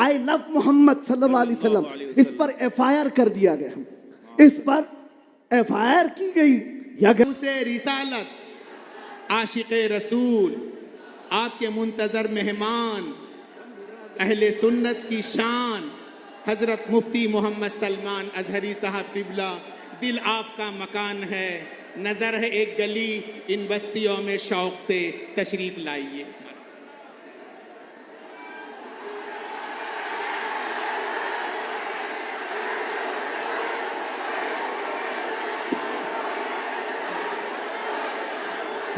آئی لو محمد صلی اللہ علیہ وسلم، اس پر ایف آئی آر کر دیا گیا، اس پر ایف آئی آر کی گئی یا سے رسالت، عاشق رسول، آپ کے منتظر مہمان، اہل سنت کی شان حضرت مفتی محمد سلمان اظہری صاحب قبلہ، دل آپ کا مکان ہے، نظر ہے ایک گلی، ان بستیوں میں شوق سے تشریف لائیے۔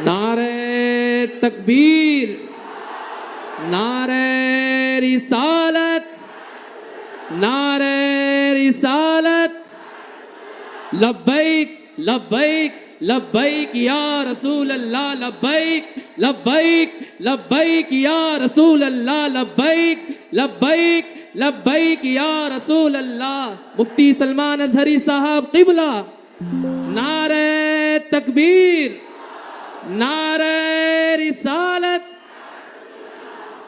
نعرہ تکبیر، نعرہ رسالت، نعرہ رسالت، لبیک لبیک لبیک یا رسول اللہ، لبیک لبیک لبیک یا رسول اللہ، لبیک لبیک لبیک یا رسول اللہ۔ مفتی سلمان اظہری صاحب قبلہ، نعرہ تکبیر، نعرہ رسالت۔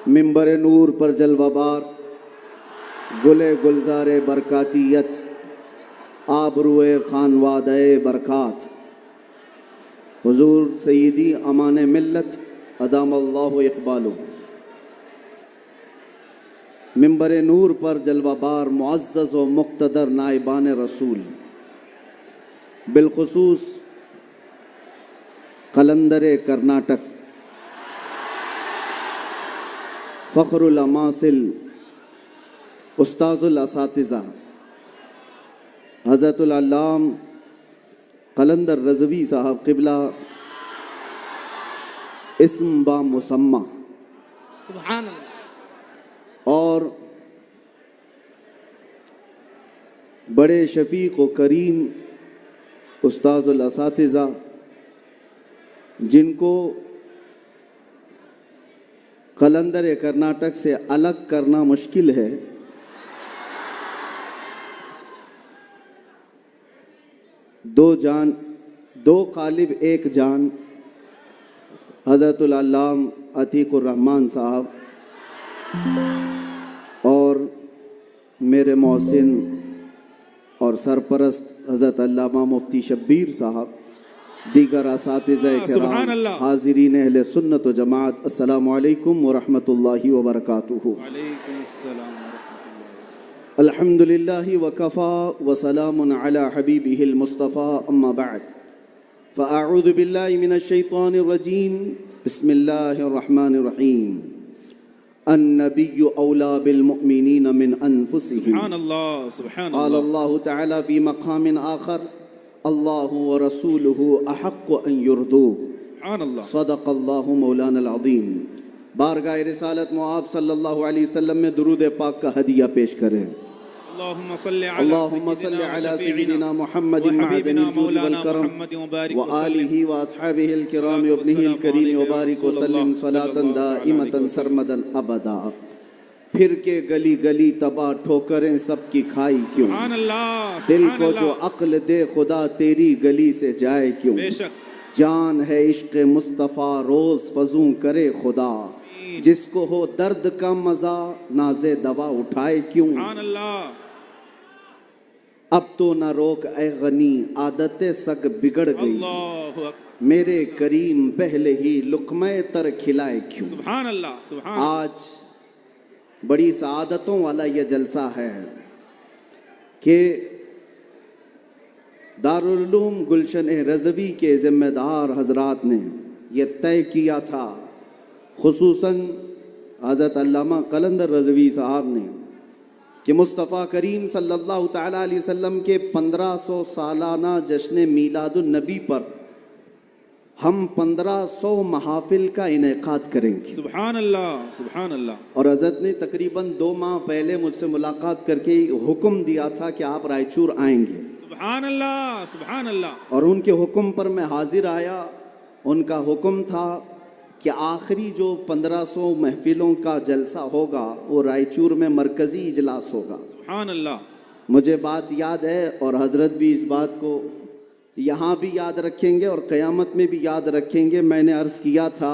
ممبر نور پر جلوہ بار، گلے گلزار برکاتیت، آبروئے خانوادہ برکات، حضور سیدی امان ملت ادام اللہ اقبالہ۔ ممبر نور پر جلوہ بار معزز و مقتدر نائبان رسول، بالخصوص قلندر کرناٹک، فخر الاماثل، استاذ الاساتذہ، حضرت العلام قلندر رضوی صاحب قبلہ، اسم با مسمہ، سبحان اللہ۔ اور بڑے شفیق و کریم استاذ الاساتذہ جن کو قلندر کرناٹک سے الگ کرنا مشکل ہے، دو جان، دو قالب ایک جان، حضرت العلام عتیق الرحمن صاحب اور میرے محسن اور سرپرست حضرت علامہ مفتی شبیر صاحب، دیگر اساتذہ کرام، حاضرین اہل سنت و جماعت، السلام علیکم ورحمۃ اللہ وبرکاتہ۔ وعلیکم السلام ورحمۃ اللہ۔ الحمد للہ وکفی وسلام علی حبیبہ المصطفیٰ، اما بعد فاعوذ باللہ من الشیطان الرجیم، بسم اللہ الرحمن الرحیم۔ النبی اولا بالمؤمنین من انفسہم، سبحان اللہ، سبحان قال اللہ۔ اللہ تعالی فی مقام آخر، اللہ ورسولہ احق ان یردوہ، سبحان اللہ۔ صدق اللہ مولانا العظیم۔ بارگاہ رسالت معاب صلی اللہ علیہ وسلم میں درود پاک کا ہدیہ پیش کریں۔ اللہم صلی اللہم صلی علی سیدنا محمد معدن الجود والکرم وآلہ واصحابہ الکرام وابنہ الکریم وبارک وسلم صلاة دائمة سرمدا ابدا۔ پھر کے گلی گلی تباہ ٹھوکریں سب کی کھائی کیوں، سبحان اللہ، دل سبحان کو جو اللہ۔ عقل دے خدا تیری گلی سے جائے کیوں، بے شک، جان ہے عشق مصطفیٰ روز فزوں کرے خدا، جس کو ہو درد کا مزہ ناز دوا اٹھائے کیوں، سبحان اللہ۔ اب تو نہ روک اے غنی عادت سگ بگڑ گئی، اللہ اکبر، میرے کریم پہلے ہی لقمہ تر کھلائے کیوں۔ سبحان اللہ، سبحان اللہ۔ آج بڑی سعادتوں والا یہ جلسہ ہے کہ دارالعلوم گلشن رضوی کے ذمہ دار حضرات نے یہ طے کیا تھا، خصوصاً حضرت علامہ قلندر رضوی صاحب نے، کہ مصطفیٰ کریم صلی اللہ تعالیٰ علیہ وسلم کے 1500 سالانہ جشن میلاد النبی پر ہم 1500 محافل کا انعقاد کریں گے۔ سبحان اللہ، سبحان اللہ۔ اور حضرت نے تقریباً 2 ماہ پہلے مجھ سے ملاقات کر کے حکم دیا تھا کہ آپ رائچور آئیں گے، سبحان اللہ، سبحان اللہ۔ اور ان کے حکم پر میں حاضر آیا۔ ان کا حکم تھا کہ آخری جو 1500 محفلوں کا جلسہ ہوگا وہ رائچور میں مرکزی اجلاس ہوگا۔ سبحان اللہ۔ مجھے بات یاد ہے اور حضرت بھی اس بات کو یہاں بھی یاد رکھیں گے اور قیامت میں بھی یاد رکھیں گے۔ میں نے عرض کیا تھا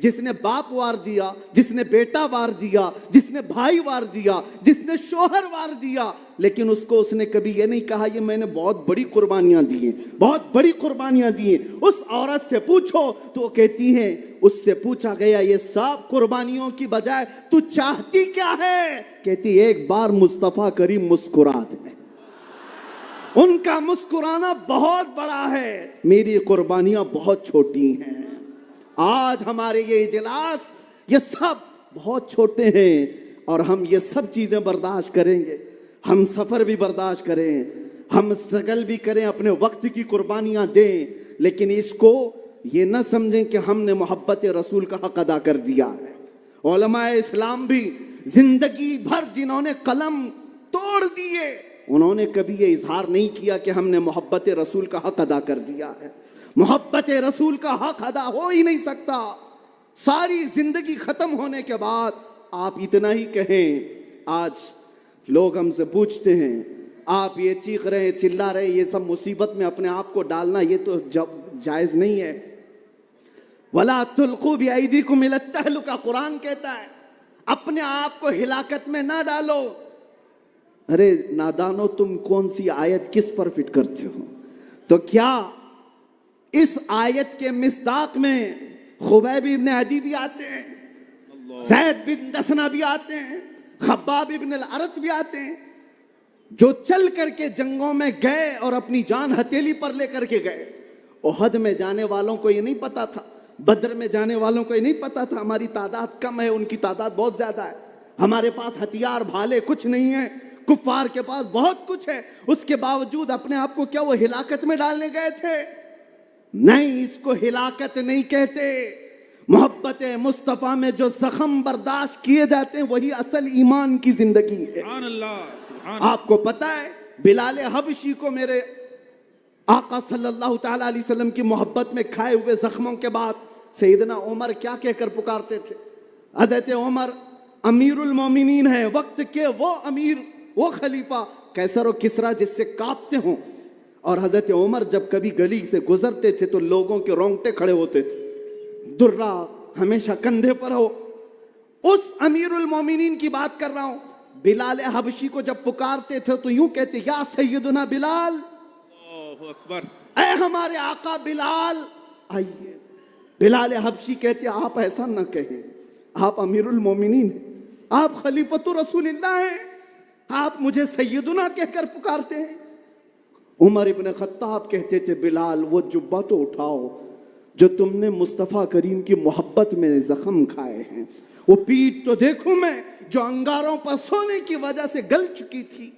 جس نے باپ وار دیا, جس نے بیٹا وار دیا, جس نے بھائی وار دیا, جس نے شوہر وار دیا, لیکن اس نے کبھی یہ نہیں کہا یہ میں نے بہت بڑی قربانیاں دی ہیں, بہت بڑی قربانیاں دی ہیں. اس عورت سے پوچھو تو وہ کہتی ہیں, اس سے پوچھا گیا یہ سب قربانیوں کی بجائے تو چاہتی کیا ہے؟ کہتی ایک بار مصطفیٰ کریم مسکرا دے. ان کا مسکرانا بہت بڑا ہے, میری قربانیاں بہت چھوٹی ہیں. آج ہمارے یہ اجلاس یہ سب بہت چھوٹے ہیں اور ہم یہ سب چیزیں برداشت کریں گے. ہم سفر بھی برداشت کریں, ہم اسٹرگل بھی کریں, اپنے وقت کی قربانیاں دیں, لیکن اس کو یہ نہ سمجھیں کہ ہم نے محبت رسول کا حق ادا کر دیا ہے. علماء اسلام بھی زندگی بھر جنہوں نے قلم توڑ دیے, انہوں نے کبھی یہ اظہار نہیں کیا کہ ہم نے محبت رسول کا حق ادا کر دیا ہے. محبت رسول کا حق ادا ہو ہی نہیں سکتا. ساری زندگی ختم ہونے کے بعد آپ اتنا ہی کہیں. آج لوگ ہم سے پوچھتے ہیں آپ یہ چیخ رہے ہیں, چلا رہے ہیں, یہ سب مصیبت میں اپنے آپ کو ڈالنا یہ تو جائز نہیں ہے. وَلَا تُلْقُوا بِأَيْدِيكُمْ إِلَى التَّهْلُكَةِ, قرآن کہتا ہے اپنے آپ کو ہلاکت میں نہ ڈالو. ارے نادانو, تم کون سی آیت کس پر فٹ کرتے ہو؟ تو کیا اس آیت کے مصداق میں خبیب ابن عدی بھی آتے ہیں, زید بن دسنہ بھی آتے ہیں, خباب ابن الارت بھی آتے ہیں, جو چل کر کے جنگوں میں گئے اور اپنی جان ہتھیلی پر لے کر کے گئے. احد میں جانے والوں کو یہ نہیں پتا تھا, بدر میں جانے والوں کو یہ نہیں پتا تھا ہماری تعداد کم ہے, ان کی تعداد بہت زیادہ ہے, ہمارے پاس ہتھیار بھالے کچھ نہیں ہے, کفار کے پاس بہت کچھ ہے. اس کے باوجود اپنے آپ کو کیا وہ ہلاکت میں ڈالنے گئے تھے؟ نہیں, اس کو ہلاکت نہیں کہتے. محبت مصطفیٰ میں جو زخم برداشت کیے جاتے ہیں وہی اصل ایمان کی زندگی ہے. سبحان اللہ, سبحان. آپ کو پتا ہے بلال حبشی کو میرے آقا صلی اللہ تعالی علیہ وسلم کی محبت میں کھائے ہوئے زخموں کے بعد سیدنا عمر کیا کہہ کر پکارتے تھے؟ حضرت عمر امیر المومنین ہیں, وقت کے وہ امیر, وہ خلیفہ, قیصر و کسریٰ جس سے کانپتے ہوں. اور حضرت عمر جب کبھی گلی سے گزرتے تھے تو لوگوں کے رونگٹے کھڑے ہوتے تھے, درہ ہمیشہ کندھے پر ہو. اس امیر المومنین کی بات کر رہا ہوں. بلال حبشی کو جب پکارتے تھے تو یوں کہتے, یا سیدنا بلال, اللہ اکبر, اے ہمارے آقا بلال آئیے. بلال حبشی کہتے آپ ایسا نہ کہیں, آپ امیر المومنین ہیں, آپ خلیفۃ رسول اللہ ہیں, آپ مجھے سیدنا کہہ کر پکارتے ہیں. عمر ابن خطاب کہتے تھے بلال وہ جبہ تو اٹھاؤ جو تم نے مصطفیٰ کریم کی محبت میں زخم کھائے ہیں, وہ پیٹھ تو دیکھوں میں جو انگاروں پر سونے کی وجہ سے گل چکی تھی.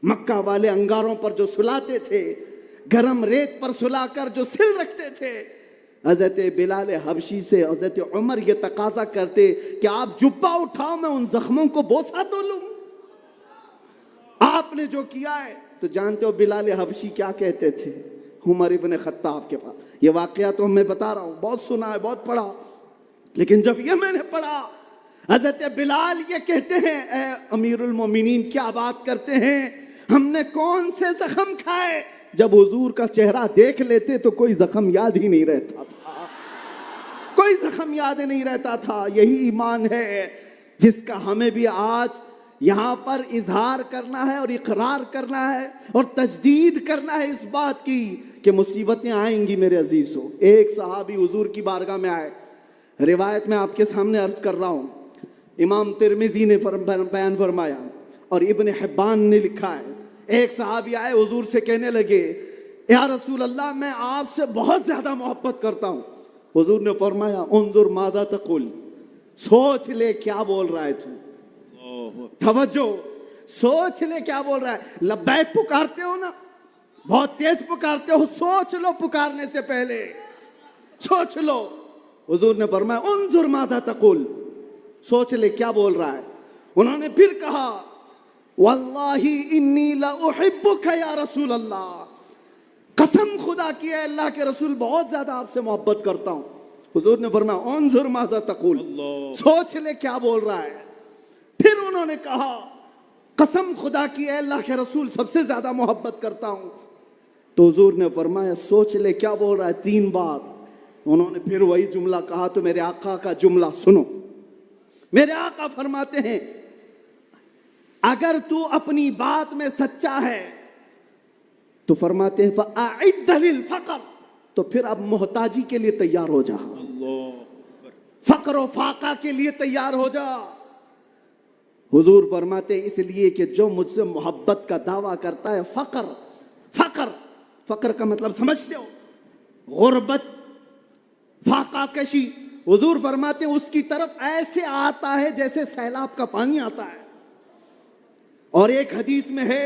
مکہ والے انگاروں پر جو سلاتے تھے, گرم ریت پر سلا کر جو سل رکھتے تھے. حضرت بلال حبشی سے حضرت عمر یہ تقاضا کرتے کہ آپ جبہ اٹھاؤ, میں ان زخموں کو بوسہ تو لوں. آپ نے جو کیا ہے تو جانتے ہو بلال حبشی کیا کہتے تھے عمر ابن خطاب کے پاس. یہ واقعہ تو میں بتا رہا ہوں, بہت سنا ہے, بہت پڑھا, لیکن جب یہ میں نے پڑھا حضرت بلال یہ کہتے ہیں اے امیر المومنین کیا بات کرتے ہیں, ہم نے کون سے زخم کھائے. جب حضور کا چہرہ دیکھ لیتے تو کوئی زخم یاد ہی نہیں رہتا تھا, کوئی زخم یاد نہیں رہتا تھا. یہی ایمان ہے جس کا ہمیں بھی آج یہاں پر اظہار کرنا ہے اور اقرار کرنا ہے اور تجدید کرنا ہے اس بات کی کہ مصیبتیں آئیں گی میرے عزیزو. ایک صحابی حضور کی بارگاہ میں آئے, روایت میں آپ کے سامنے عرض کر رہا ہوں, امام ترمذی نے بیان فرمایا اور ابن حبان نے لکھا ہے. ایک صحابی آئے حضور سے کہنے لگے یا رسول اللہ میں آپ سے بہت زیادہ محبت کرتا ہوں. حضور نے فرمایا انظر ماذا تقول, سوچ لے کیا بول رہا ہے تو. توجہ, سوچ لے کیا بول رہا ہے. لبیک پکارتے ہو نا, بہت تیز پکارتے ہو, سوچ لو پکارنے سے پہلے, سوچ لو. حضور نے فرمایا انظر ماذا تقول, سوچ لے کیا بول رہا ہے. انہوں نے پھر کہا واللہ انی لاحبک یا رسول اللہ, قسم خدا کی ہے اللہ کے رسول بہت زیادہ آپ سے محبت کرتا ہوں. حضور نے فرمایا انظر ماذا تقول, سوچ لے کیا بول رہا ہے. پھر انہوں نے کہا قسم خدا کی ہے اللہ کے رسول سب سے زیادہ محبت کرتا ہوں. تو حضور نے فرمایا سوچ لے کیا بول رہا ہے 3 بار. انہوں نے پھر وہی جملہ کہا تو میرے آقا کا جملہ سنو. میرے آقا فرماتے ہیں اگر تو اپنی بات میں سچا ہے تو فرماتے ہیں فَأَعِدَّ لِلْفَقْرِ، تو پھر اب محتاجی کے لیے تیار ہو جا، فقر و فاقہ کے لیے تیار ہو جا. حضور فرماتے ہیں اس لیے کہ جو مجھ سے محبت کا دعویٰ کرتا ہے فقر کا مطلب سمجھتے ہو؟ غربت، فاقہ کشی. حضور فرماتے ہیں اس کی طرف ایسے آتا ہے جیسے سیلاب کا پانی آتا ہے. اور ایک حدیث میں ہے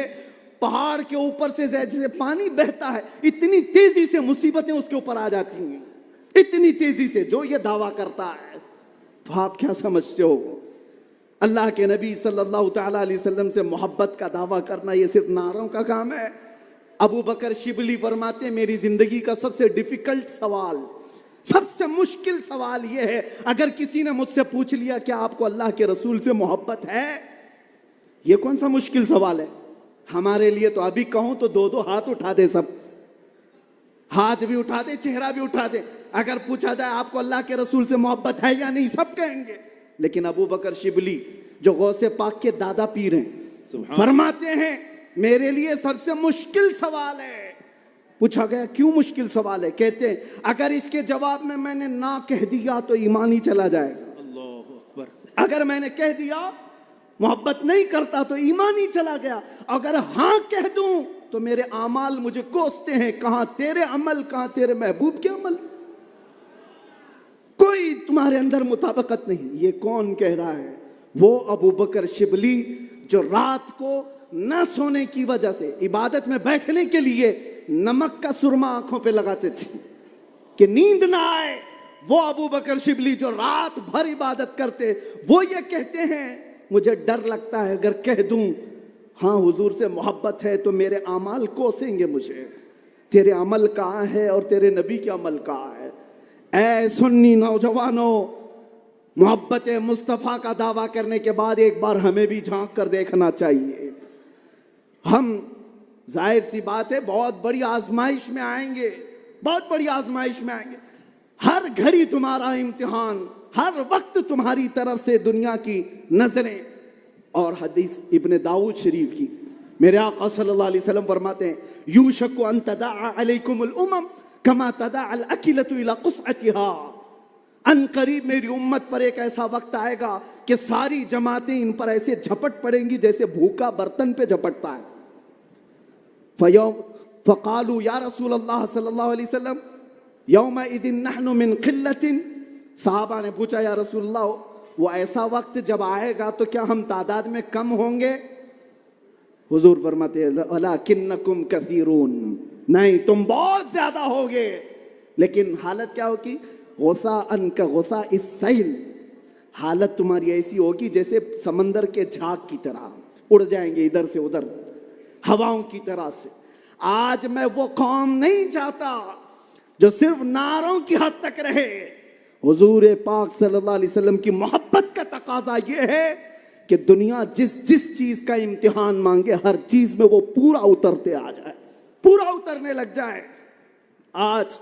پہاڑ کے اوپر سے جیسے پانی بہتا ہے اتنی تیزی سے مصیبتیں اس کے اوپر آ جاتی ہیں، اتنی تیزی سے. جو یہ دعویٰ کرتا ہے تو آپ کیا سمجھتے ہو؟ اللہ کے نبی صلی اللہ تعالیٰ علیہ وسلم سے محبت کا دعویٰ کرنا یہ صرف نعروں کا کام ہے؟ ابو بکر شبلی فرماتے ہیں میری زندگی کا سب سے ڈیفیکلٹ سوال، سب سے مشکل سوال یہ ہے اگر کسی نے مجھ سے پوچھ لیا کہ آپ کو اللہ کے رسول سے محبت ہے، یہ کون سا مشکل سوال ہے ہمارے لیے؟ تو ابھی کہوں تو دو ہاتھ اٹھا دے، سب ہاتھ بھی اٹھا دے، چہرہ بھی اٹھا دے. اگر پوچھا جائے آپ کو اللہ کے رسول سے محبت ہے یا نہیں، سب کہیں گے. لیکن ابو بکر شبلی جو غوث پاک کے دادا پیر ہیں فرماتے ہیں میرے لیے سب سے مشکل سوال ہے. پوچھا گیا کیوں مشکل سوال ہے؟ کہتے ہیں اگر اس کے جواب میں نے نہ کہہ دیا تو ایمان ہی چلا جائے گا. اللہ اکبر. اگر میں نے کہہ دیا محبت نہیں کرتا تو ایمان ہی چلا گیا. اگر ہاں کہہ دوں تو میرے اعمال مجھے کوستے ہیں، کہاں تیرے عمل کہاں تیرے محبوب کے عمل، کوئی تمہارے اندر مطابقت نہیں. یہ کون کہہ رہا ہے؟ وہ ابو بکر شبلی جو رات کو نہ سونے کی وجہ سے عبادت میں بیٹھنے کے لیے نمک کا سرما آنکھوں پہ لگاتے تھے کہ نیند نہ آئے. وہ ابو بکر شبلی جو رات بھر عبادت کرتے، وہ یہ کہتے ہیں مجھے ڈر لگتا ہے اگر کہہ دوں ہاں حضور سے محبت ہے تو میرے اعمال کوسیں گے مجھے. تیرے عمل کہاں ہے اور تیرے نبی کے عمل کہاں ہے؟ اے سنی نوجوانوں، محبت مصطفیٰ کا دعویٰ کرنے کے بعد ایک بار ہمیں بھی جھانک کر دیکھنا چاہیے. ہم ظاہر سی بات ہے بہت بڑی آزمائش میں آئیں گے، بہت بڑی آزمائش میں آئیں گے. ہر گھڑی تمہارا امتحان، ہر وقت تمہاری طرف سے دنیا کی نظریں. اور حدیث ابن داؤد شریف کی میرے آقا صلی اللہ علیہ وسلم فرماتے ہیں یوشک ان تداعى علیکم الامم کما تداعى الاکلۃ الی قصعتها. ان قریب میری امت پر ایک ایسا وقت آئے گا کہ ساری جماعتیں ان پر ایسے جھپٹ پڑیں گی جیسے بھوکا برتن پہ جھپٹتا ہے. فقالوا یا رسول اللہ صلی اللہ علیہ وسلم یومئذ نحن من قلۃ. صحابہ نے پوچھا یا رسول اللہ وہ ایسا وقت جب آئے گا تو کیا ہم تعداد میں کم ہوں گے؟ حضور فرماتے ہیں ولکنکم کثیرون، نہیں تم بہت زیادہ ہوگے. لیکن حالت کیا ہوگی؟ غثاءً کغثاء السیل، حالت تمہاری ایسی ہوگی جیسے سمندر کے جھاگ کی طرح اڑ جائیں گے ادھر سے ادھر ہواؤں کی طرح سے. آج میں وہ قوم نہیں چاہتا جو صرف نعروں کی حد تک رہے. حضور پاک صلی اللہ علیہ وسلم کی محبت کا تقاضا یہ ہے کہ دنیا جس چیز کا امتحان مانگے ہر چیز میں وہ پورا اترتے آ جائے، پورا اترنے لگ جائے. آج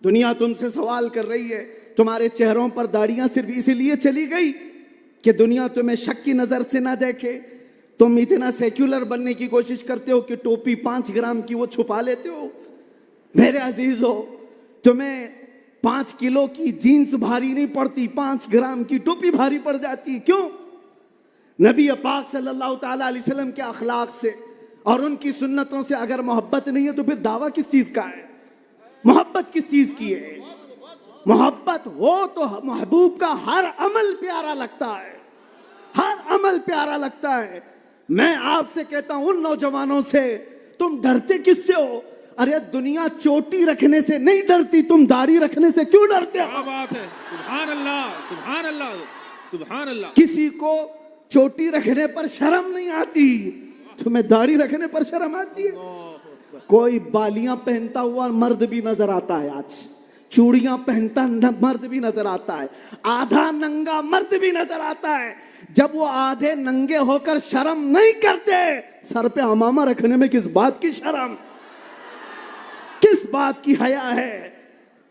دنیا تم سے سوال کر رہی ہے، تمہارے چہروں پر داڑیاں صرف اسی لیے چلی گئی کہ دنیا تمہیں شک کی نظر سے نہ دیکھے. تم اتنا سیکولر بننے کی کوشش کرتے ہو کہ ٹوپی 5 گرام کی وہ چھپا لیتے ہو. میرے عزیزو، تمہیں 5 کلو کی جینس بھاری نہیں پڑتی، 5 گرام کی ٹوپی بھاری پڑ جاتی. کیوں؟ نبی پاک صلی اللہ تعالیٰ علیہ وسلم کے اخلاق سے اور ان کی سنتوں سے اگر محبت نہیں ہے تو پھر دعویٰ کس چیز کا ہے؟ محبت کس چیز کی ہے؟ محبت ہو تو محبوب کا ہر عمل پیارا لگتا ہے، ہر عمل پیارا لگتا ہے. میں آپ سے کہتا ہوں ان نوجوانوں سے، تم ڈرتے کس سے ہو؟ ارے دنیا چوٹی رکھنے سے نہیں ڈرتی، تم داڑھی رکھنے سے کیوں ڈرتے ہو؟ کیا بات ہے، سبحان اللہ سبحان اللہ سبحان اللہ. کسی کو چوٹی رکھنے پر شرم نہیں آتی، تمہیں داڑھی رکھنے پر شرم آتی ہے. کوئی بالیاں پہنتا ہوا مرد بھی نظر آتا ہے، آج چوڑیاں پہنتا مرد بھی نظر آتا ہے، آدھا ننگا مرد بھی نظر آتا ہے. جب وہ آدھے ننگے ہو کر شرم نہیں کرتے، سر پہ عمامہ رکھنے میں کس بات کی شرم، کس بات کی حیا ہے؟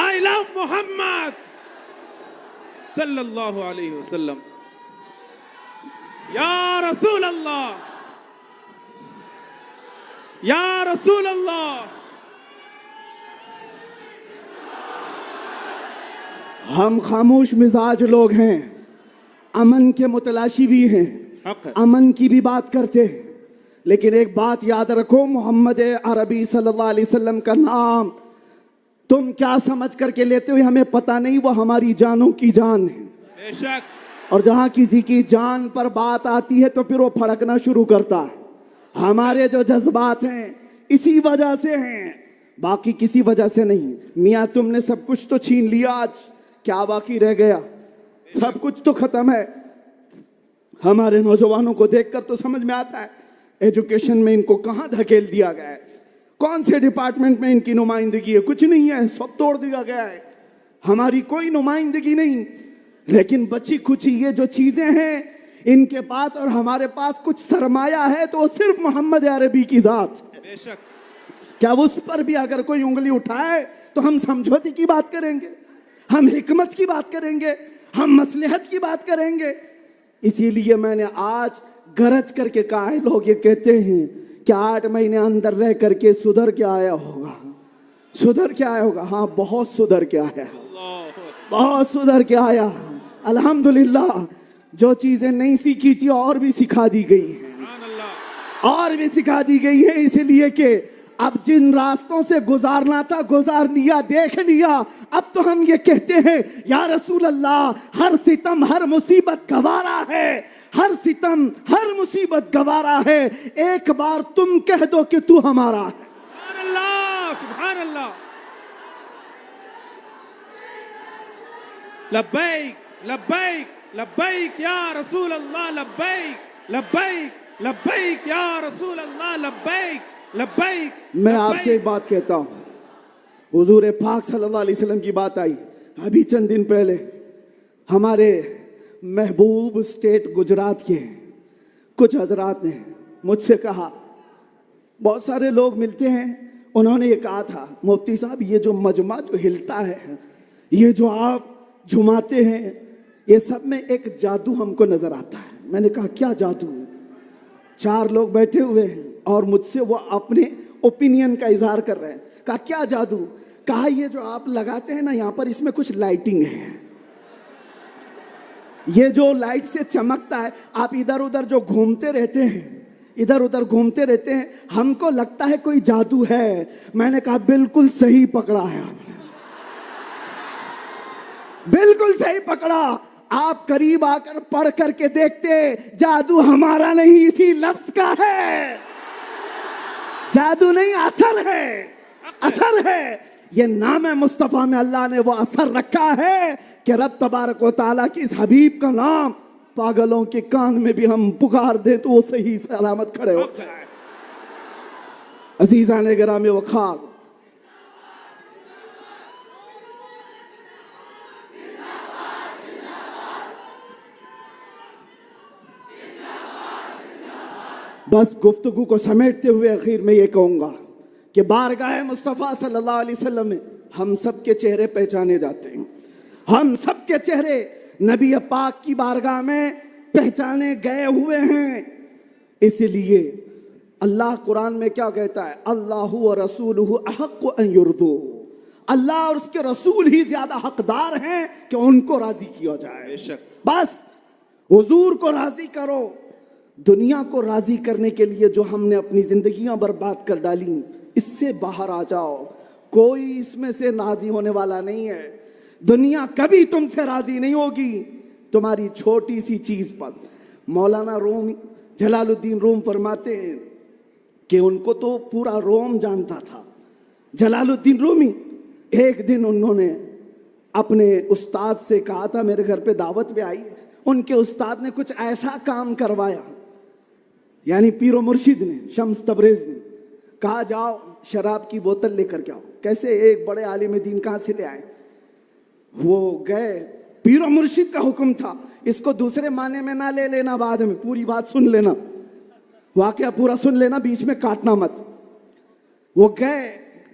I love Muhammad صلی اللہ علیہ وسلم. یا رسول اللہ یا رسول اللہ. ہم خاموش مزاج لوگ ہیں, امن کے متلاشی بھی ہیں, حق ہے. امن کی بھی بات کرتے ہیں, لیکن ایک بات یاد رکھو, محمد عربی صلی اللہ علیہ وسلم کا نام تم کیا سمجھ کر کے لیتے ہوئے ہمیں پتہ نہیں, وہ ہماری جانوں کی جان ہے. بے شک. اور جہاں کسی کی جان پر بات آتی ہے تو پھر وہ پھڑکنا شروع کرتا ہے. ہمارے جو جذبات ہیں اسی وجہ سے ہیں, باقی کسی وجہ سے نہیں. میاں تم نے سب کچھ تو چھین لیا, آج کیا باقی رہ گیا؟ سب کچھ تو ختم ہے. ہمارے نوجوانوں کو دیکھ کر تو سمجھ میں آتا ہے ایجوکیشن میں ان کو کہاں دھکیل دیا گیا ہے, کون سے ڈپارٹمنٹ میں ان کی نمائندگی ہے, کچھ نہیں ہے, سب توڑ دیا گیا ہے, ہماری کوئی نمائندگی نہیں. لیکن بچی کچھ یہ جو چیزیں ہیں ان کے پاس اور ہمارے پاس کچھ سرمایہ ہے تو وہ صرف محمد عربی کی ذات. بے شک. کیا اس پر بھی اگر کوئی انگلی اٹھائے تو ہم سمجھوتے کی بات کریں گے, ہم حکمت کی بات کریں گے, ہم مصلحت کی بات کریں گے. اسی لیے میں نے آج گرج کر کے کہا ہے, لوگ یہ کہتے ہیں کہ 8 مہینے اندر رہ کر کے سدھر کے آیا ہوگا, سدھر کے آیا ہوگا. ہاں بہت سدھر کے آیا, بہت سدھر کے آیا. الحمدللہ جو چیزیں نہیں سیکھی تھی اور بھی سکھا دی گئی ہیں, اور بھی سکھا دی گئی ہے. اس لیے کہ اب جن راستوں سے گزارنا تھا گزار لیا, دیکھ لیا. اب تو ہم یہ کہتے ہیں یا رسول اللہ, ہر ستم ہر مصیبت گوارا ہے, ہر ستم ہر مصیبت گوارا ہے, ایک بار تم کہہ دو کہ تو ہمارا ہے. سبحان اللہ سبحان اللہ. لبیک لبیک لبیک یا رسول اللہ. لبیک لبیک لبیک یا رسول اللہ. لبیک لبیک. میں آپ سے ایک بات کہتا ہوں, حضور پاک صلی اللہ علیہ وسلم کی بات آئی ابھی چند دن پہلے. ہمارے محبوب اسٹیٹ گجرات کے کچھ حضرات نے مجھ سے کہا, بہت سارے لوگ ملتے ہیں, انہوں نے یہ کہا تھا مفتی صاحب یہ جو مجمع جو ہلتا ہے, یہ جو آپ جھماتے ہیں, یہ سب میں ایک جادو ہم کو نظر آتا ہے. میں نے کہا کیا جادو؟ 4 لوگ بیٹھے ہوئے ہیں اور مجھ سے وہ اپنے اوپینین کا اظہار کر رہے ہیں. کہا کیا جادو؟ کہا یہ جو آپ لگاتے ہیں نا یہاں پر, اس میں کچھ لائٹنگ ہے, یہ جو لائٹ سے چمکتا ہے, آپ ادھر ادھر جو گھومتے رہتے ہیں, ادھر ادھر گھومتے رہتے ہیں, ہم کو لگتا ہے کوئی جادو ہے. میں نے کہا بالکل صحیح پکڑا ہے آپ نے, بالکل صحیح پکڑا. آپ قریب آ کر پڑھ کر کے دیکھتے, جادو ہمارا نہیں اسی لفظ کا ہے. جادو نہیں, اثر ہے, اثر ہے. یہ نام مصطفیٰ میں اللہ نے وہ اثر رکھا ہے کہ رب تبارک و تعالیٰ کی اس حبیب کا نام پاگلوں کے کان میں بھی ہم پکار دیں تو وہ صحیح سلامت کھڑے ہو جائے. عزیزان گرامی وقار, بس گفتگو کو سمیٹتے ہوئے اخیر میں یہ کہوں گا کہ بارگاہ مصطفیٰ صلی اللہ علیہ وسلم میں ہم سب کے چہرے پہچانے جاتے ہیں. ہم سب کے چہرے نبی پاک کی بارگاہ میں پہچانے گئے ہوئے ہیں. اس لیے اللہ قرآن میں کیا کہتا ہے, اللہ و رسولہ احق ان یرضوا, اللہ اور اس کے رسول ہی زیادہ حقدار ہیں کہ ان کو راضی کیا جائے. بے شک. بس حضور کو راضی کرو. دنیا کو راضی کرنے کے لیے جو ہم نے اپنی زندگیاں برباد کر ڈالی, اس سے باہر آ جاؤ. کوئی اس میں سے راضی ہونے والا نہیں ہے. دنیا کبھی تم سے راضی نہیں ہوگی تمہاری چھوٹی سی چیز پر. مولانا روم جلال الدین روم فرماتے ہیں کہ ان کو تو پورا روم جانتا تھا. جلال الدین رومی, ایک دن انہوں نے اپنے استاد سے کہا تھا, میرے گھر پہ دعوت پہ آئی. ان کے استاد نے کچھ ایسا کام کروایا, یعنی پیر و مرشد نے, شمس تبریز نے کہا جاؤ شراب کی بوتل لے کر کے آؤ. کیسے ایک بڑے عالم دین کہاں سے لے آئے؟ وہ گئے, پیر و مرشد کا حکم تھا, اس کو دوسرے معنی میں نہ لے لینا, بعد میں پوری بات سن لینا, واقعہ پورا سن لینا, بیچ میں کاٹنا مت. وہ گئے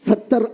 70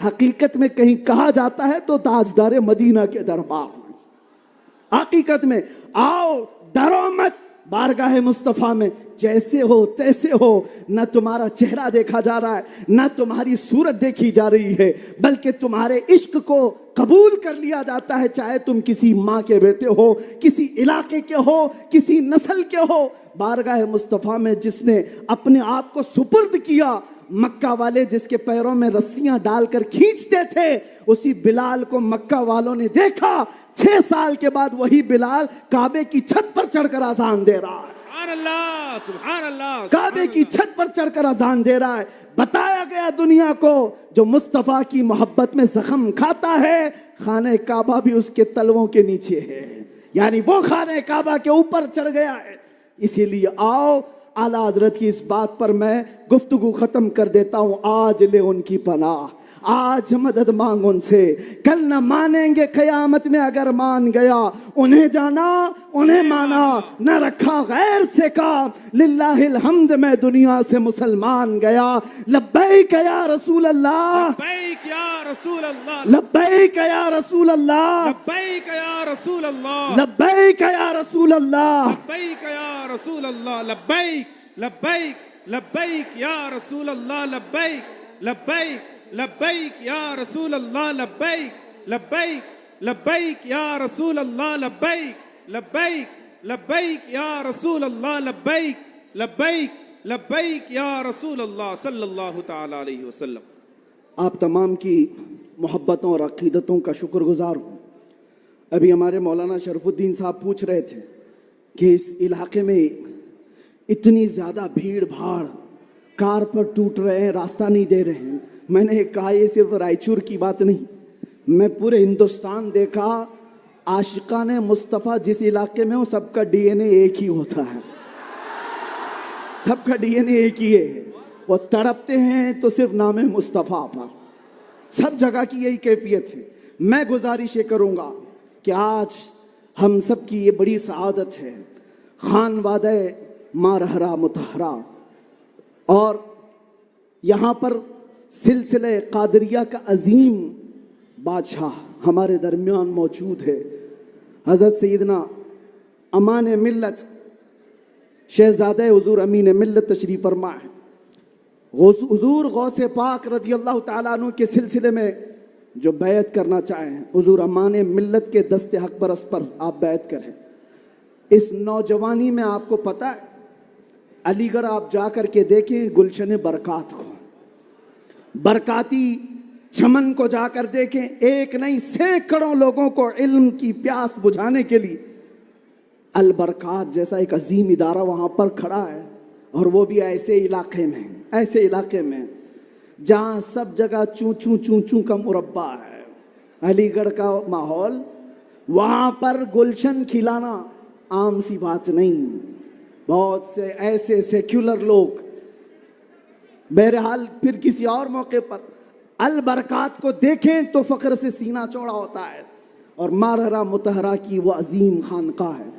حقیقت میں کہیں کہا جاتا ہے تو تاجدار مدینہ کے دربار میں، حقیقت میں آؤ ڈرو مت بارگاہ مصطفیٰ میں، جیسے ہو تیسے ہو، نہ تمہارا چہرہ دیکھا جا رہا ہے، نہ تمہاری صورت دیکھی جا رہی ہے، بلکہ تمہارے عشق کو قبول کر لیا جاتا ہے، چاہے تم کسی ماں کے بیٹے ہو، کسی علاقے کے ہو، کسی نسل کے ہو۔ بارگاہ مصطفیٰ میں جس نے اپنے آپ کو سپرد کیا، مکہ والے جس کے پیروں میں رسیاں ڈال کر کھینچتے تھے، اسی بلال کو مکہ والوں نے دیکھا، 6 سال کے بعد وہی بلال کعبے کی چھت پر چڑھ کر اذان دے رہا ہے، سبحان اللہ، سبحان اللہ، کعبے کی چھت پر چڑھ کر اذان دے رہا ہے۔ بتایا گیا دنیا کو جو مصطفیٰ کی محبت میں زخم کھاتا ہے، خانہ کعبہ بھی اس کے تلووں کے نیچے ہے، یعنی وہ خانہ کعبہ کے اوپر چڑھ گیا ہے۔ اسی لیے آؤ اعلیٰ حضرت کی اس بات پر میں گفتگو ختم کر دیتا ہوں، آج لے ان کی پناہ، آج مدد مانگ ان سے، کل نہ مانیں گے قیامت میں اگر مان گیا، انہیں جانا انہیں مانا، نہ رکھا غیر سے کام، للہ الحمد میں دنیا سے مسلمان گیا، لبیک یا رسول اللہ، لبیک یا رسول اللہ، لبیک یا رسول اللہ، لبیک یا رسول اللہ، لبیک یا رسول اللہ، لبیک یا رسول اللہ، لبیک لبیک لبیک یا رسول اللہ، لبیک لبیک لبیک یا رسول اللہ، لبیک لبیک لبیک یا رسول اللہ، لبیک لبیک لبیک یا رسول اللہ، لبیک لبیک لبیک یا رسول اللہ صلی اللہ تعالی علیہ وسلم۔ آپ تمام کی محبتوں اور عقیدتوں کا شکر گزار ہوں۔ ابھی ہمارے مولانا شرف الدین صاحب پوچھ رہے تھے کہ اس علاقے میں اتنی زیادہ بھیڑ بھاڑ، کار پر ٹوٹ رہے ہیں، راستہ نہیں دے رہے ہیں۔ میں نے کہا یہ صرف رائچور کی بات نہیں، میں پورے ہندوستان دیکھا، عاشقان مصطفیٰ جس علاقے میں ہو سب کا ڈی این اے ایک ہی ہوتا ہے، سب کا ڈی این اے ایک ہی ہے، وہ تڑپتے ہیں تو صرف نام مصطفیٰ پر، سب جگہ کی یہی کیفیت ہے۔ میں گزارش یہ کروں گا کہ آج ہم سب کی یہ بڑی سعادت ہے، خان وادہ مارہرا متحرہ، اور یہاں پر سلسلہ قادریہ کا عظیم بادشاہ ہمارے درمیان موجود ہے، حضرت سیدنا امان ملت شہزادہ حضور امین ملت تشریف فرما ہے۔ حضور غوث پاک رضی اللہ تعالیٰ عنہ کے سلسلے میں جو بیعت کرنا چاہیں، حضور امان ملت کے دست حق برس پر آپ بیعت کریں۔ اس نوجوانی میں آپ کو پتہ ہے، علی گڑھ آپ جا کر کے دیکھیں گلشن برکات کو، برکاتی چمن کو جا کر دیکھیں، ایک نہیں سینکڑوں لوگوں کو علم کی پیاس بجھانے کے لیے البرکات جیسا ایک عظیم ادارہ وہاں پر کھڑا ہے، اور وہ بھی ایسے علاقے میں جہاں سب جگہ چوں چوں چوں کا مربع ہے۔ علی گڑھ کا ماحول، وہاں پر گلشن کھلانا عام سی بات نہیں، بہت سے ایسے سیکولر لوگ، بہرحال پھر کسی اور موقع پر البرکات کو دیکھیں تو فخر سے سینہ چوڑا ہوتا ہے۔ اور مارہرا متحرہ کی وہ عظیم خانقاہ ہے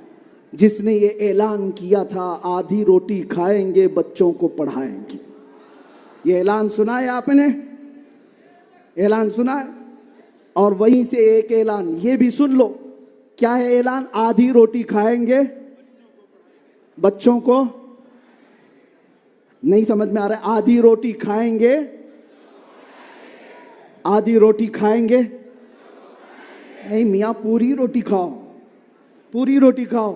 جس نے یہ اعلان کیا تھا، آدھی روٹی کھائیں گے بچوں کو پڑھائیں گے۔ یہ اعلان سنا ہے آپ نے؟ اعلان سنا ہے؟ اور وہیں سے ایک اعلان یہ بھی سن لو، کیا ہے اعلان؟ آدھی روٹی کھائیں گے بچوں کو، نہیں سمجھ میں آ رہا ہے، آدھی روٹی کھائیں گے، آدھی روٹی کھائیں گے، نہیں میاں پوری روٹی کھاؤ، پوری روٹی کھاؤ۔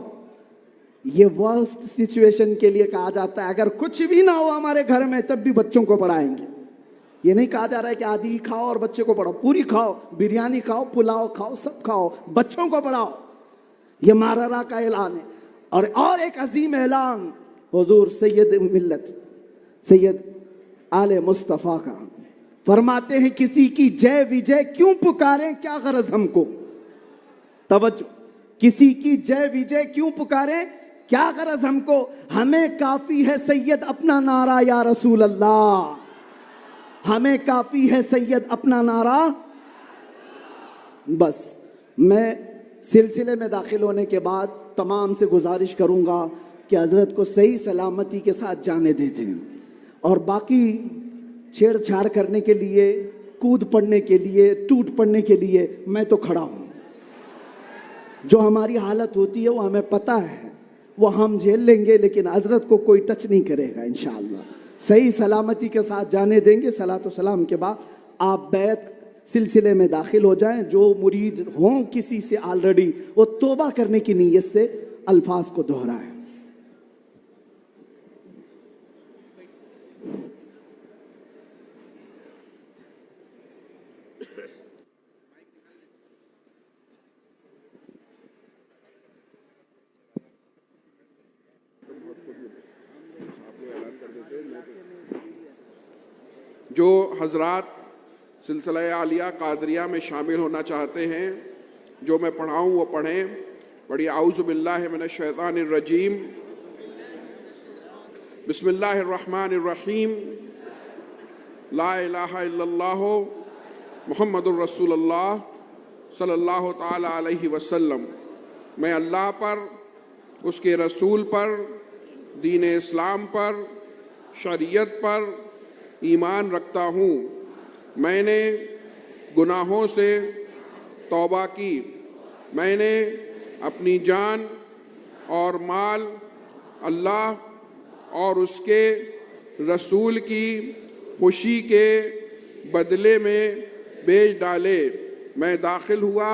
یہ ورسٹ سچویشن کے لیے کہا جاتا ہے، اگر کچھ بھی نہ ہو ہمارے گھر میں تب بھی بچوں کو پڑھائیں گے۔ یہ نہیں کہا جا رہا ہے کہ آدھی کھاؤ اور بچے کو پڑھاؤ، پوری کھاؤ، بریانی کھاؤ، پلاؤ کھاؤ، سب کھاؤ، بچوں کو پڑھاؤ۔ یہ مارہرا کا اعلان ہے۔ اور ایک عظیم اعلان حضور سید ملت سید آل مصطفیٰ کا، فرماتے ہیں کسی کی جے وجے کیوں پکاریں، کیا غرض ہم کو، توجہ، کسی کی جے وجے کیوں پکاریں، کیا غرض ہم کو، ہمیں کافی ہے سید اپنا نعرہ یا رسول اللہ، ہمیں کافی ہے سید اپنا نعرہ۔ بس میں سلسلے میں داخل ہونے کے بعد تمام سے گزارش کروں گا کہ حضرت کو صحیح سلامتی کے ساتھ جانے دیتے ہیں، اور باقی چھیڑ چھاڑ کرنے کے لیے کود پڑنے کے لیے، ٹوٹ پڑنے کے لیے میں تو کھڑا ہوں. جو ہماری حالت ہوتی ہے وہ ہمیں پتہ ہے، وہ ہم جھیل لیں گے، لیکن حضرت کو کوئی ٹچ نہیں کرے گا انشاءاللہ. صحیح سلامتی کے ساتھ جانے دیں گے. صلاۃ و سلام کے بعد آپ بیعت سلسلے میں داخل ہو جائیں. جو مرید ہوں کسی سے آلریڈی، وہ توبہ کرنے کی نیت سے الفاظ کو دہرائیں. جو حضرات سلسلہ عالیہ قادریہ میں شامل ہونا چاہتے ہیں، جو میں پڑھاؤں وہ پڑھیں. پڑھی اعوذ باللہ من الشیطان الرجیم، بسم اللہ الرحمن الرحیم، لا الہ الا اللہ محمد الرسول اللہ صلی اللہ تعالی علیہ وسلم. میں اللہ پر، اس کے رسول پر، دین اسلام پر، شریعت پر ایمان رکھتا ہوں. میں نے گناہوں سے توبہ کی. میں نے اپنی جان اور مال اللہ اور اس کے رسول کی خوشی کے بدلے میں بیچ ڈالے. میں داخل ہوا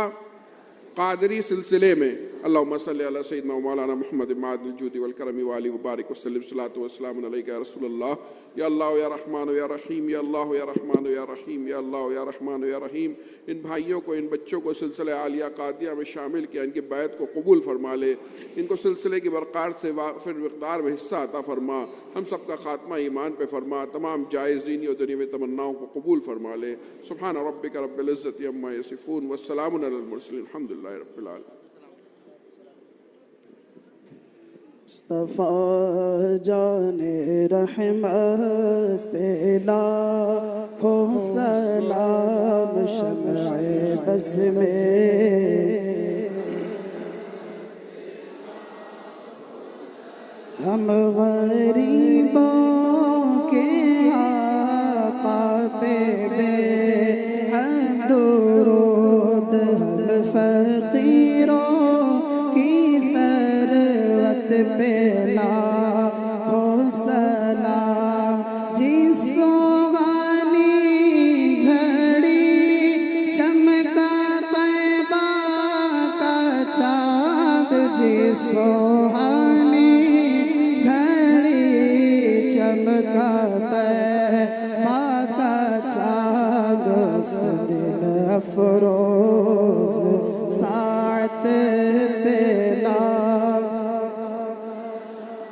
قادری سلسلے میں. اللہم صلی علی سیدنا و مولانا محمد معدن الجود والکرم وآلہ وبارک وسلم. صلاۃ وسلام علیک یا رسول اللہ. یا اللہ یا رحمان یا رحیم، یا اللہ یا رحمان یا رحیم، یا اللہ یا رحمان یا رحیم. ان بھائیوں کو، ان بچوں کو سلسلہ عالیہ قادریہ میں شامل کیا. ان کی بیعت کو قبول فرما لے. ان کو سلسلے کی برکات سے وافر مقدار میں حصہ عطا فرما. ہم سب کا خاتمہ ایمان پہ فرما. تمام جائز دینی اور دنیوی تمناؤں کو قبول فرما لے. سبحان ربک رب العزت عما یصفون والسلام علی المرسلین الحمدللہ رب العالمین. مصطفیٰ جان رحمت پہ لاکھوں سلام. شمع بس میں ہم غریبوں کے آقا پہ بے حد درود. ہم فقیروں کی ثروت پہ لاکھوں سلام. جس سوغانی گھڑی چمکا طیبہ کا چاند. جس سوغانی گھڑی چمکا طیبہ کا چاند. دل افروز ساعت پہ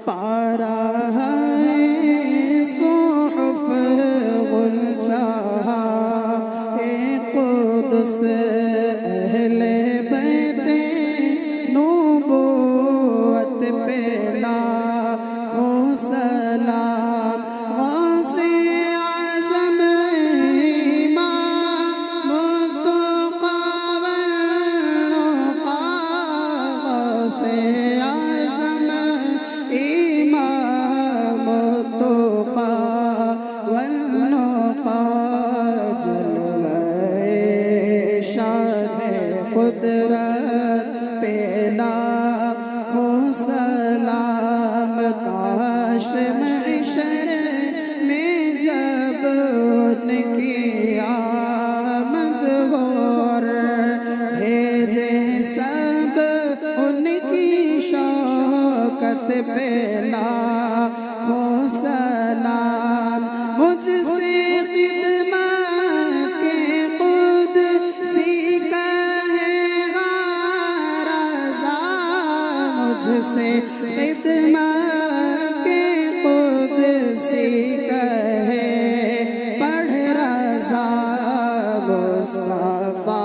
پارا ہے صحف غنچہ قدس اہل بیت نبوت پہ لاکھوں سلام. غوث اعظم امام متقی والنقی. غوث اعظم امام متقی والنقی. جلوہ شان قدرت پہ لاکھوں سلام. کاش محشر میں جب ان کی آمد غور بھیجے سب ان کی شوکت پہ لاکھوں سلام. مجھ سے خدمت کے قدسی کہے غار رضا. مجھ سے خدمت کے قدسی کہے پڑھ رضا. مصطفیٰ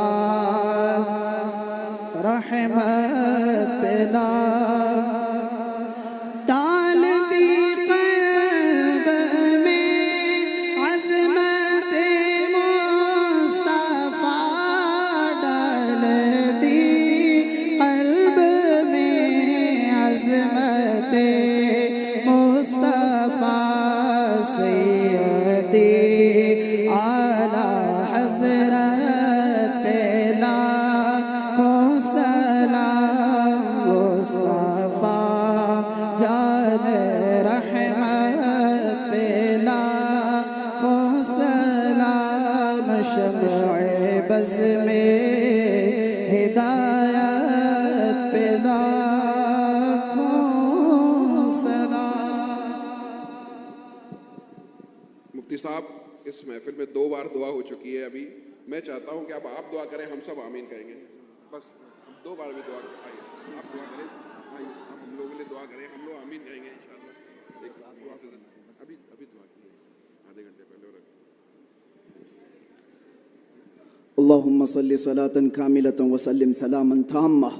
رحمت پہ ڈال دی قلب میں عظمت مصطفیٰ. ڈال دی قلب میں عظمت مصطفیٰ. سیدی اعلیٰ عزم ہدایت پہ لاکھوں سلام۔ مفتی صاحب اس محفل میں 2 بار دعا ہو چکی ہے ابھی، میں چاہتا ہوں کہ اب آپ دعا کریں، ہم سب آمین کہیں گے، بس 2 بار بھی دعا کریں، آپ دعا کریں، آپ ہم لوگوں کے لیے دعا کریں، ہم لوگ آمین کہیں گے انشاءاللہ۔ ایک دعا سے ابھی دعا کیجیے آدھے گھنٹے پہلے اور اللهم صل صلاة كاملة وسلم سلاما تاما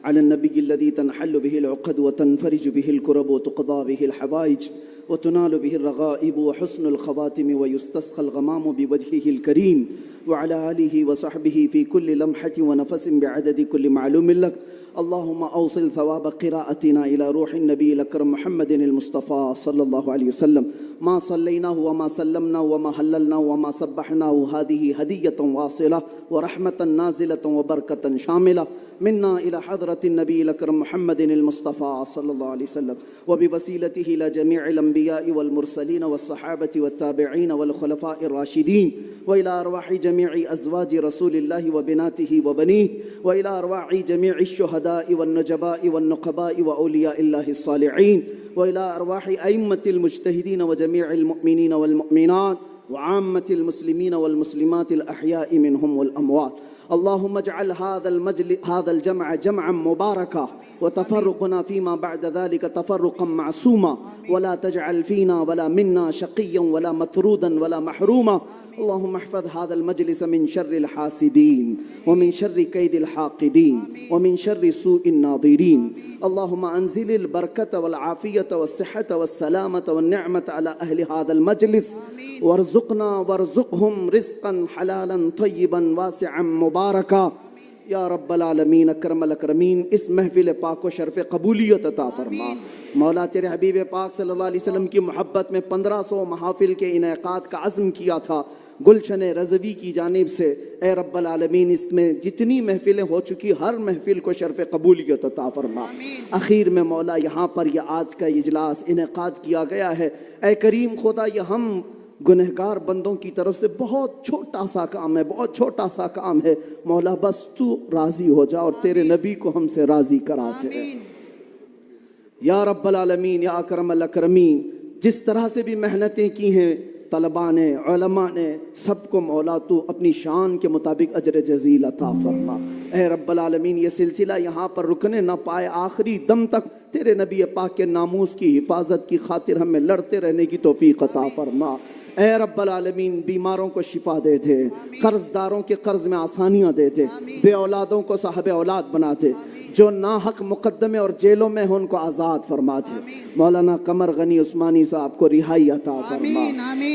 على النبي الذي تنحل به العقد وتنفرج به الكرب وتقضى به الحوائج وتنال به الرغائب وحسن الخواتم ويستسقى الغمام بوجهه الكريم وعلى آله وصحبه في كل لمحة ونفس بعدد كل معلوم لك. اللهم أوصل ثواب قراءتنا إلى روح النبي الأكرم محمد المصطفى صلى الله عليه وسلم. ما صليناه وما سلمنا وما هللنا وما سبحناه هذه هدية واصلة ورحمة نازلة وبركة شاملة منا إلى حضرة النبي الأكرم محمد المصطفى صلى الله عليه وسلم وبوسيلته إلى جميع الأنبياء والمرسلين والصحابة والتابعين والخلفاء الراشدين وإلى أرواح جميع أزواج رسول الله وبناته وبنيه وإلى أرواح جميع الشهداء والنجباء والنقباء وأولياء الله الصالحين وإلى أرواح أئمة المجتهدين وجميع المؤمنين والمؤمنات وعامة المسلمين والمسلمات الأحياء منهم والأموات. اللهم اجعل هذا الجمع جمعا مباركا وتفرقنا فيما بعد ذلك تفرقا معصوما ولا تجعل فينا ولا منا شقيا ولا مطرودا ولا محروما. اللهم احفظ هذا المجلس من شر الحاسدين ومن شر كيد الحاقدين ومن شر سوء الناظرين. اللهم أنزل البركة والعافية والصحة والسلامة والنعمة على أهل هذا المجلس وارزقنا وارزقهم رزقا حلالا طيبا واسعا مباركا یا رب العالمین اکرم الاکرمین. اس محفل پاک کو شرف قبولیت عطا فرما مولا. تیرے حبیب پاک صلی اللہ علیہ وسلم کی محبت میں 1500 محافل کے انعقاد کا عزم کیا تھا گلشن رضوی کی جانب سے. اے رب العالمین اس میں جتنی محفلیں ہو چکی ہر محفل کو شرف قبولیت عطا فرما. اخیر میں مولا یہاں پر یہ آج کا اجلاس انعقاد کیا گیا ہے. اے کریم خدا یہ ہم گنہگار بندوں کی طرف سے بہت چھوٹا سا کام ہے، بہت چھوٹا سا کام ہے مولا. بس تو راضی ہو جا اور تیرے نبی کو ہم سے راضی کرا دے یا رب العالمین یا اکرم الاکرمین. جس طرح سے بھی محنتیں کی ہیں طلباء نے علماء نے سب کو مولا تو اپنی شان کے مطابق اجر جزیل عطا فرما. اے رب العالمین یہ سلسلہ یہاں پر رکنے نہ پائے، آخری دم تک تیرے نبی پاک کے ناموس کی حفاظت کی خاطر ہمیں لڑتے رہنے کی توفیق عطا فرما. اے رب العالمین بیماروں کو شفا دے دے، قرض داروں کے قرض میں آسانیاں دے دے، بے اولادوں کو صاحب اولاد بنا دے، جو ناحق مقدمے اور جیلوں میں ہیں ان کو آزاد فرما دے. مولانا قمر غنی عثمانی صاحب کو رہائی عطا فرما.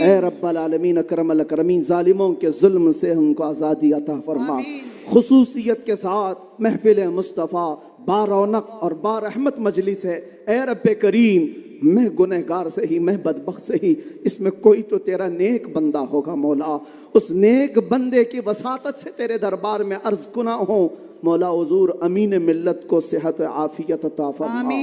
اے رب العالمین اکرم الاکرمین ظالموں کے ظلم سے ان کو آزادی عطا فرما. خصوصیت کے ساتھ محفل مصطفیٰ با رونق اور با رحمت مجلس ہے. اے رب کریم میں گنہگار سے ہی، میں بدبخت سے ہی، اس میں کوئی تو تیرا نیک بندہ ہوگا مولا. اس نیک بندے کی وساطت سے تیرے دربار میں عرض کنا ہوں مولا. حضور امین ملت کو صحت عافیت عطا فرما،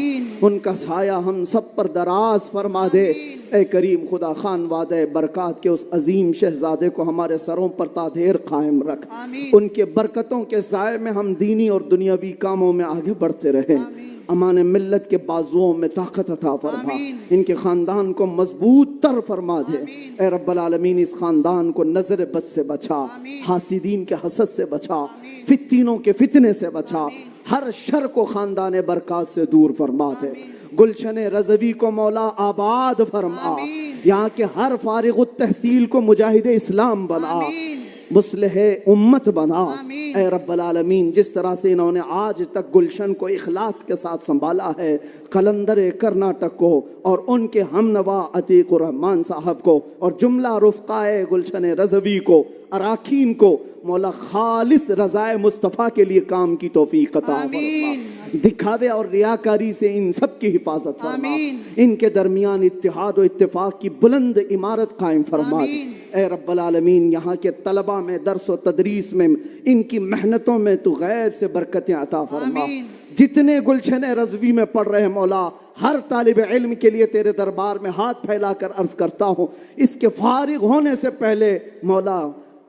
ان کا سایہ ہم سب پر دراز فرما دے. اے کریم خدا خان وعدہ برکات کے اس عظیم شہزادے کو ہمارے سروں پر تادھیر قائم رکھ. ان کے برکتوں کے سائے میں ہم دینی اور دنیاوی کاموں میں آگے بڑھتے رہیں. امان ملت کے بازوؤں میں طاقت عطا فرما، ان کے خاندان کو مضبوط تر فرما دے. اے رب العالمین اس خاندان کو نظر بد سے بچا، حاسدین کے حسد سے بچا، فتنوں کے فتنے سے بچا، ہر شر کو خاندان برکات سے دور فرما دے. گلشن رضوی کو مولا آباد فرما، یہاں کے ہر فارغ التحصیل کو مجاہد اسلام بنا، مصلح امت بنا. اے رب العالمین جس طرح سے انہوں نے آج تک گلشن کو اخلاص کے ساتھ سنبھالا ہے، قلندر کرناٹک کو اور ان کے ہمنوا عتیق الرحمان صاحب کو اور جملہ رفقائے گلشن رضوی کو، اراکین کو مولا خالص رضائے مصطفیٰ کے لیے کام کی توفیق عطا فرما. دکھاوے اور ریاکاری سے ان سب کی حفاظت فرما. ان کے درمیان اتحاد و اتفاق کی بلند عمارت قائم فرما. اے رب العالمین یہاں کے طلباء میں درس و تدریس میں ان کی محنتوں میں تو غیب سے برکتیں عطا فرما. جتنے گلشن رضوی میں پڑھ رہے ہیں مولا ہر طالب علم کے لیے تیرے دربار میں ہاتھ پھیلا کر عرض کرتا ہوں اس کے فارغ ہونے سے پہلے مولا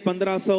1500